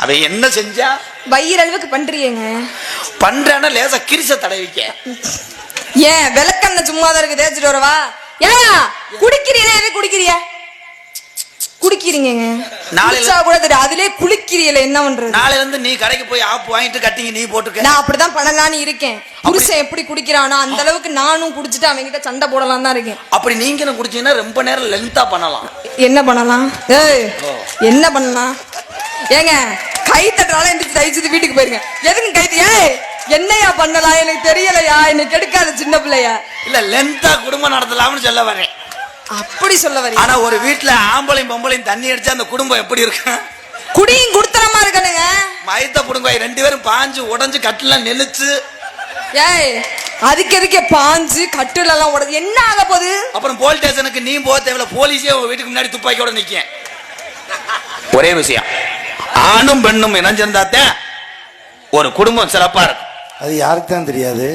அவன் என்ன செஞ்சா? வயிறு அளவுக்கு பண்றீங்க. பண்றான லேசா கிரிச தடவிக்க. ஏன் விளக்கண்ண சும்மாதான் இருக்கு, தேய்ச்சிட்டு வரவா? ஏன் குடிக்கிறீங்க? எது குடிக்கிறீங்க? குடிக்கிறீங்க நாளைக்கு கூட தெரியும், அதுலயே குளிக்கிறீல, என்ன பண்றது? நாளைல இருந்து நீ கடைக்கு போய் ஆப்பு வாங்கிட்டு கட்டிங்க நீ போட்டுக்க. நான் அப்படிதான் பண்ணலான்னு இருக்கேன். புருஷன் எப்படி குடிக்கிறானோ அந்த அளவுக்கு நானும் குடிச்சிட்டு அவங்க கிட்ட சண்டை போடலாம் தான் இருக்கேன். அப்படி நீங்க குடிச்சீங்கன்னா ரொம்ப நேரம் லென்த்தா பண்ணலாம். என்ன பண்ணலாம்? ஏய் என்ன பண்ணலாம்? ஏங்க கை தட்டுறாலும் எந்திரிச்சு தயவுசெய்து வீட்டுக்கு போயிருங்க. எதுக்கு கை? ஏய் என்னையா பண்ணலாம் எனக்கு தெரியலையா, எனக்கு எடுக்காத சின்ன பிள்ளையா. இல்ல லென்த்தா குடும்பம் நடத்தலாம்னு சொல்ல வரேன். அப்படி சொல்ல வரீங்க? ஆனா ஒரு வீட்டுல ஆம்பளையும் பொம்பளையும் தண்ணி அடிச்சா அந்த குடும்பம் எப்படி இருக்கு? குடியும் குடுத்தனமா இருக்கணுங்க. மயத்த புடுங்க ரெண்டு பேரும் பாஞ்சு உடஞ்சு கட்டுல நெளிச்சு. ஏய் அதுக்கு எதுக்கே பாஞ்சு கட்டுல எல்லாம் உடஞ்சு என்ன ஆக போகுது? அப்புறம் போலீஸ் ஸ்டேஷனுக்கு நீ போக தேவையில்ல, போலீஸே உங்க வீட்டுக்கு முன்னாடி துப்பாக்கியோட நிக்க. ஒரே விஷயம், ஆணும் பெண்ணும் இணைஞ்சிருந்தாத்தே ஒரு குடும்பம் சிறப்பா இருக்கும். அது யாருக்கு தான் தெரியாது.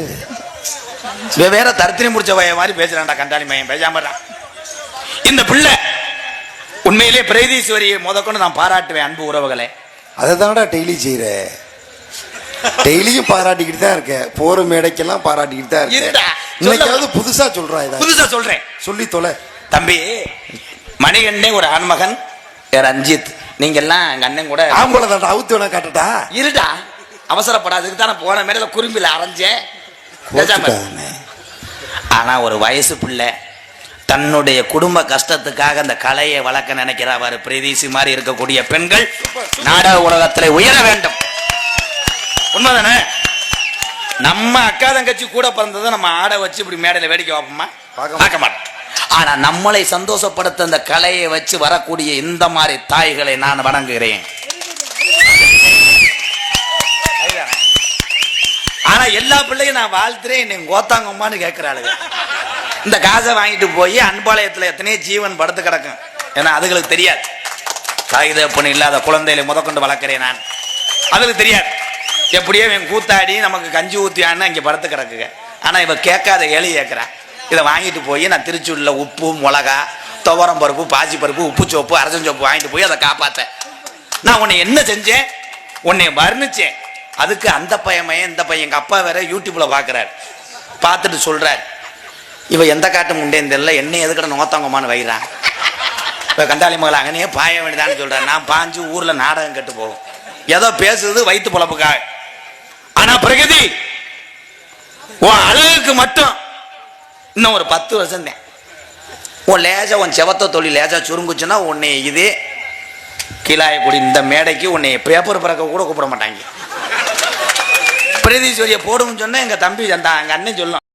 வேற தருத்திரி முடிச்ச வய மாதிரி பேசுறான்டா கண்டாளி மையம், பேசாம. இந்த பிள்ளை உண்மையிலே பிரதீஸ்வரியை முதற்கொண்டு நான் பாராட்டுவேன். அன்பு உறவுகளே, அதை தான்டா டெய்லி செய்யற. டெய்லியும் பாராட்டிக்கிட்டு தான் இருக்க, போற மேடைக்கெல்லாம் பாராட்டிக்கிட்டு தான் இருக்க. இன்னைக்காவது புதுசா சொல்றேன், புதுசா சொல்றேன், சொல்லி தொலை. தம்பி மணிகண்டே ஒரு ஆண்மகன், ரஞ்சித். நீங்க எல்லாம் எங்க அண்ணன் கூட ஆம்பளை தாண்டா, அவுத்து வேணா காட்டுட்டா. இருடா அவசரப்படாதுக்கு தான் நான் போன மேடையில குறும்பில அரைஞ்சேன். ஆனா ஒரு வயசு பிள்ளை தன்னுடைய குடும்ப கஷ்டத்துக்காக அந்த கலையை வளர்க்க நினைக்கிறவர். பிரதீசி மாதிரி இருக்கக்கூடிய பெண்கள் நாடக உலகத்தில் உயர வேண்டும். உண்மைதானே? நம்ம அக்கா தங்கச்சி கூட பிறந்ததை நம்ம ஆட வச்சு இப்படி மேடையில வேடிக்கை பார்ப்போமா? பார்க்க மாட்டோம். ஆனா நம்மளை சந்தோஷப்படுத்த அந்த கலையை வச்சு வரக்கூடிய இந்த மாதிரி தாய்களை நான் வணங்குகிறேன். ஆனா எல்லா பிள்ளையும் நான் வாழ்த்துறேன். என்னை கோத்தாங்கம்மான்னு கேட்கிறாளுங்க. இந்த காசை வாங்கிட்டு போய் அன்பாலயத்தில் எத்தனையோ ஜீவன் படுத்து கிடக்கும். ஏன்னா அதுகளுக்கு தெரியாது, தாய்தப்பன் இல்லாத குழந்தைகளை முதற்கொண்டு வளர்க்கிறேன் நான். அதுக்கு தெரியாது. எப்படியோ இவன் கூத்தாடி நமக்கு கஞ்சி ஊத்தியான்னு இங்கே படுத்து கிடக்குங்க. ஆனால் இவன் கேட்காத ஏழை கேட்குறான். இதை வாங்கிட்டு போய் நான் திருச்சூரில் உப்பு மிளகா துவரம் பருப்பு பாசி பருப்பு உப்பு சோப்பு அரசன் சோப்பு வாங்கிட்டு போய் அதை காப்பாற்றேன். நான் உன்னை என்ன செஞ்சேன்? உன்னை வர்ணிச்சேன். அதுக்கு அந்த பையன் இந்த பையன் எங்கள் அப்பா வேற யூடியூப்ல பார்க்குறாரு. பார்த்துட்டு சொல்றாரு, இவ எந்த காட்டு முண்டேன்னு தெரியல, என்ன எதுக்கட நோத்தாங்கம்மான்னு வைக்கிறான். இப்போ கண்டாளி மகள் அங்கனே பாய வேண்டியதான்னு சொல்றாரு. நான் பாஞ்சு ஊர்ல நாடகம் கட்டு போகும். ஏதோ பேசுறது வயிற்று பொழப்புக்காக. ஆனா பிரகதி உன் அழகுக்கு மட்டும் இன்னும் ஒரு 10 வருஷம் தான். உன் லேசா உன் செவத்த தொழில் லேசா சுருங்குச்சுன்னா உன்னை இதே கீழாயக்குடி இந்த மேடைக்கு உன்னை பேப்பர் பறக்க கூட கூப்பிட மாட்டாங்க. பிரதீஸ்வரியை போடுன்னு சொன்னா எங்க தம்பி எங்க அண்ணன் சொல்லும்,